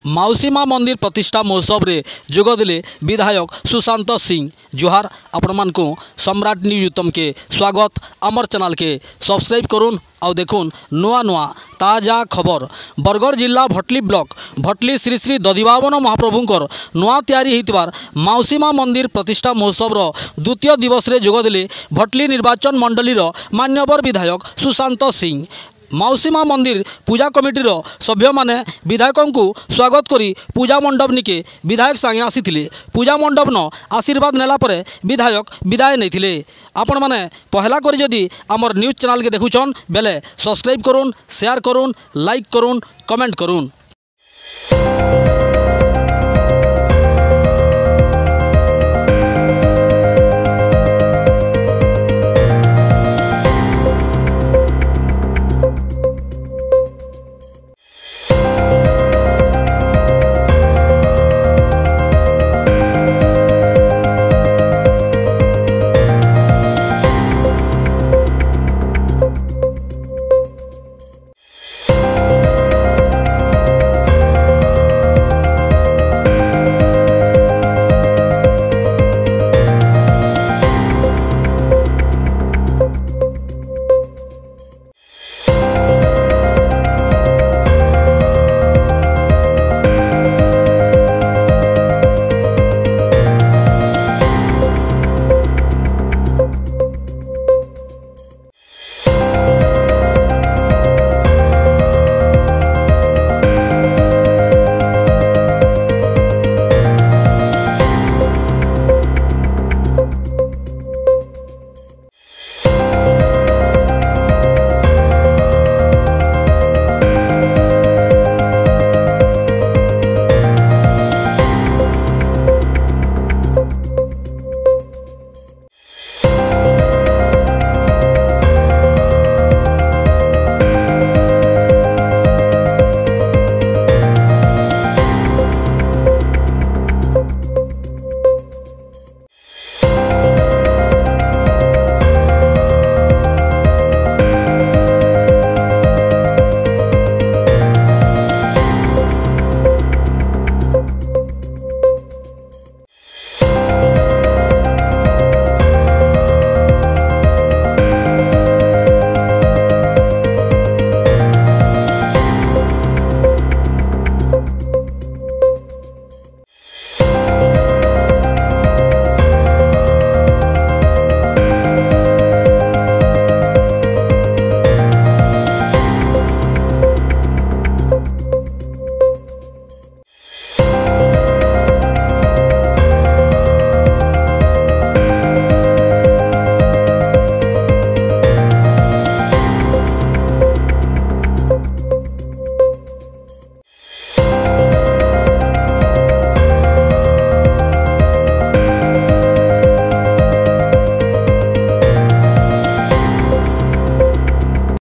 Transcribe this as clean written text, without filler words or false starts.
माउसी माँ मंदिर प्रतिष्ठा महोत्सव रे जोगदेले विधायक सुशांत सिंह। जोहार आपण मानकु सम्राट न्यूज उत्तम के स्वागत। आमर चैनल के सब्सक्राइब करुन आउ देखुन नुआ नुआ ताजा खबर। बरगढ़ जिला भटली ब्लॉक भटली श्री श्री दधिबावन महाप्रभुंकर नुआ तैयारी होइतिबार माउसी माँ मंदिर प्रतिष्ठा महोत्सव द्वितीय दिवस रे जोगदेले भटली निर्वाचन मंडलीर मान्यवर विधायक सुशांत सिंह। माउसी माँ मंदिर पूजा कमिटीर सभ्य माने विधायक को स्वागत करी पूजा मंडप निके विधायक संगे आसीथिले। पूजा मंडप न आशीर्वाद नेला परे विधायक विदाय नैथिले। आपण माने पहला करी जदि आमर न्यूज चैनल के देखुछन बेले सब्सक्राइब करुन, शेयर करुन, लाइक करुन, कमेंट करुन।